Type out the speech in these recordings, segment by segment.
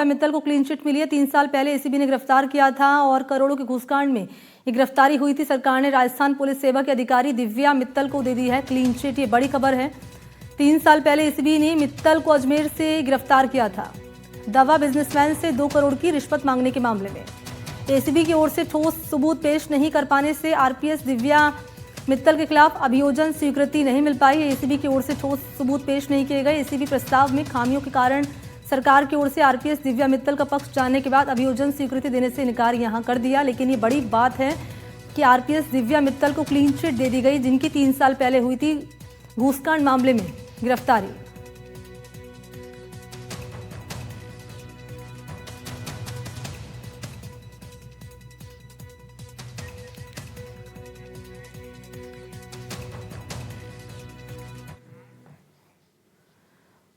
मित्तल को clean chit मिली है। 3 साल पहले एसीबी ने गिरफ्तार किया था और करोड़ों के घूसकांड में ये गिरफ्तारी हुई थी। सरकार ने राजस्थान पुलिस सेवा के अधिकारी दिव्या मित्तल को दे दी है क्लीन चिट। ये बड़ी खबर है। 3 साल पहले एसीबी ने मित्तल को अजमेर से गिरफ्तार किया था दवा बिजनेसमैन से 2 करोड़ की रिश्वत मांगने के मामले में। एसीबी की ओर से ठोस सबूत पेश नहीं कर पाने से आरपीएस दिव्या मित्तल के खिलाफ अभियोजन स्वीकृति नहीं मिल पाई। एसीबी की ओर से ठोस सबूत पेश नहीं किए गए। एसीबी प्रस्ताव में खामियों के कारण सरकार की ओर से आरपीएस दिव्या मित्तल का पक्ष जानने के बाद अभियोजन स्वीकृति देने से इनकार यहां कर दिया। लेकिन ये बड़ी बात है कि आरपीएस दिव्या मित्तल को क्लीन चिट दे दी गई, जिनकी 3 साल पहले हुई थी घूसकांड मामले में गिरफ्तारी।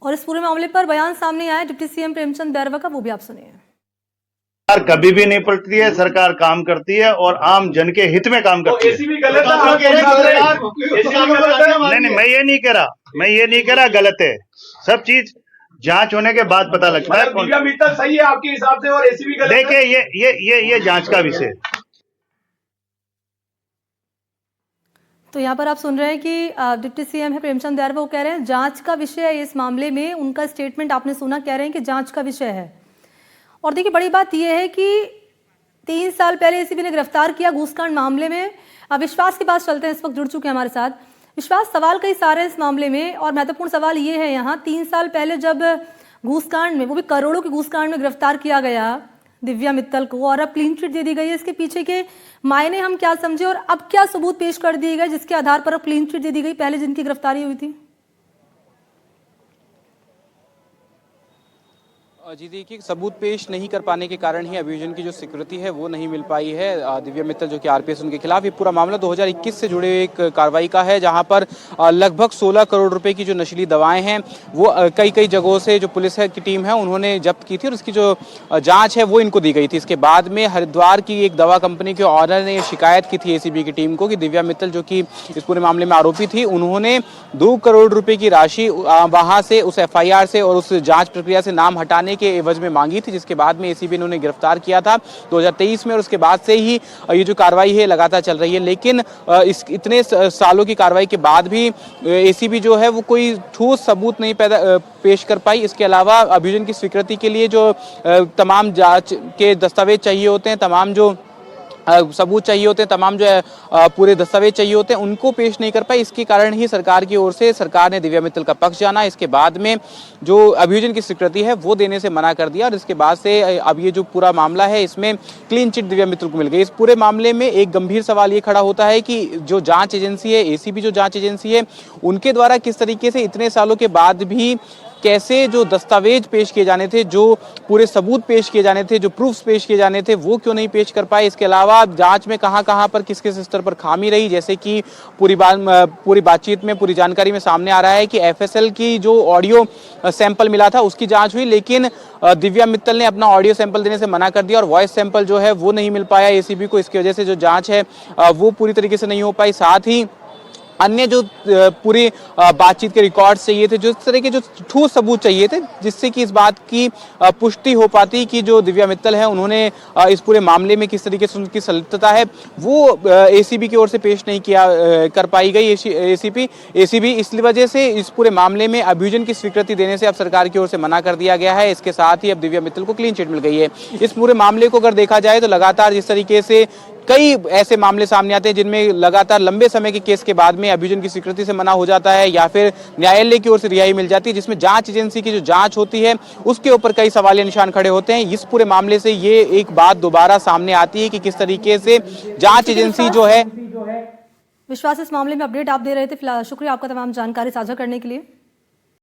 और इस पूरे मामले पर बयान सामने आया डिप्टी सीएम प्रेमचंद बैरवा का, वो भी आप सुनिए। सरकार कभी भी नहीं पलटती है, सरकार काम करती है और आम जन के हित में काम करती है। एसीबी गलत है। नहीं, मैं ये नहीं कह रहा गलत है। सब चीज जांच होने के बाद पता लगता है। दिव्या मित्तल सही है आपके हिसाब से और एसीबी गलत है? देखिए ये जांच का विषय है। तो यहाँ पर आप सुन रहे हैं कि डिप्टी सीएम है प्रेमचंद बैरवा, वो कह रहे हैं जांच का विषय है इस मामले में। उनका स्टेटमेंट आपने सुना, कह रहे हैं कि जांच का विषय है। और देखिए बड़ी बात यह है कि 3 साल पहले एसीबी ने गिरफ्तार किया घूसकांड मामले में। विश्वास के पास चलते हैं, इस वक्त जुड़ चुके हैं हमारे साथ। विश्वास, सवाल कई सारे हैं इस मामले में और महत्वपूर्ण सवाल ये है यहाँ, 3 साल पहले जब घूसकांड में, वो भी करोड़ों के घूसकांड में गिरफ्तार किया गया दिव्या मित्तल को और अब क्लीन चिट दे दी गई है, इसके पीछे के मायने हम क्या समझे और अब क्या सबूत पेश कर दिए गए जिसके आधार पर अब क्लीन चिट दे दी गई पहले जिनकी गिरफ्तारी हुई थी? जी देखिए, सबूत पेश नहीं कर पाने के कारण ही अभियोजन की जो स्वीकृति है वो नहीं मिल पाई है दिव्या मित्तल जो कि आरपीएस उनके खिलाफ। ये पूरा मामला 2021 से जुड़े एक कार्रवाई का है, जहां पर लगभग 16 करोड़ रुपए की जो नशीली दवाएं हैं वो कई जगहों से जो पुलिस की टीम है उन्होंने जब्त की थी और इसकी जो जांच है वो इनको दी गई थी। इसके बाद में हरिद्वार की एक दवा कंपनी के ऑनर ने शिकायत की थी एसीबी की टीम को कि दिव्या मित्तल जो कि इस पूरे मामले में आरोपी थी, उन्होंने 2 करोड़ रुपए की राशि वहां से उस एफआईआर से और उस जांच प्रक्रिया से नाम हटाने के एवज में मांगी थी, जिसके बाद में एसीबी ने उन्हें गिरफ्तार किया था 2023 में। और उसके बाद से ही ये जो कार्रवाई है लगातार चल रही है। लेकिन इस इतने सालों की कार्रवाई के बाद भी एसीबी जो है वो कोई ठोस सबूत नहीं पेश कर पाई। इसके अलावा अभियोजन की स्वीकृति के लिए जो तमाम जांच के दस्तावेज चाहिए होते हैं, तमाम जो सबूत चाहिए होते हैं, तमाम जो है पूरे दस्तावेज चाहिए होते हैं, उनको पेश नहीं कर पाई। इसके कारण ही सरकार की ओर से सरकार ने दिव्या मित्तल का पक्ष जाना। इसके बाद में जो अभियोजन की स्वीकृति है वो देने से मना कर दिया और इसके बाद से अब ये जो पूरा मामला है इसमें क्लीन चिट दिव्या मित्तल को मिल गई। इस पूरे मामले में एक गंभीर सवाल ये खड़ा होता है कि जो जांच एजेंसी है, एसीबी जो जांच एजेंसी है, उनके द्वारा किस तरीके से इतने सालों के बाद भी कैसे जो दस्तावेज पेश किए जाने थे, जो पूरे सबूत पेश किए जाने थे, जो प्रूफ्स पेश किए जाने थे, वो क्यों नहीं पेश कर पाए। इसके अलावा जांच में कहां पर किस किस स्तर पर खामी रही, जैसे कि पूरी बातचीत में, पूरी जानकारी में सामने आ रहा है कि एफएसएल की जो ऑडियो सैंपल मिला था उसकी जांच हुई, लेकिन दिव्या मित्तल ने अपना ऑडियो सैंपल देने से मना कर दिया और वॉइस सैंपल जो है वो नहीं मिल पाया एसीबी को। इसकी वजह से जो जांच है वो पूरी तरीके से नहीं हो पाई। साथ ही अन्य जो पूरी बातचीत के रिकॉर्ड्स चाहिए थे, जो इस तरह के जो ठोस सबूत चाहिए थे, जिससे कि इस बात की पुष्टि हो पाती कि जो दिव्या मित्तल है उन्होंने इस पूरे मामले में किस तरीके से उनकी संलिप्तता है, वो एसीबी की ओर से पेश नहीं कर पाई गई एसीबी। इस वजह से इस पूरे मामले में अभियोजन की स्वीकृति देने से अब सरकार की ओर से मना कर दिया गया है। इसके साथ ही अब दिव्या मित्तल को क्लीन चिट मिल गई है। इस पूरे मामले को अगर देखा जाए तो लगातार जिस तरीके से कई ऐसे मामले सामने आते हैं जिनमें लगातार लंबे समय के केस के बाद में अभियोजन की स्वीकृति से मना हो जाता है या फिर न्यायालय की ओर से रिहाई मिल जाती है, जिसमें जांच एजेंसी की जो जांच होती है उसके ऊपर कई सवालिया निशान खड़े होते हैं। इस पूरे मामले से ये एक बात दोबारा सामने आती है कि किस तरीके से जांच एजेंसी जो है। विश्वास, इस मामले में अपडेट आप दे रहे थे, फिलहाल शुक्रिया आपका तमाम जानकारी साझा करने के लिए।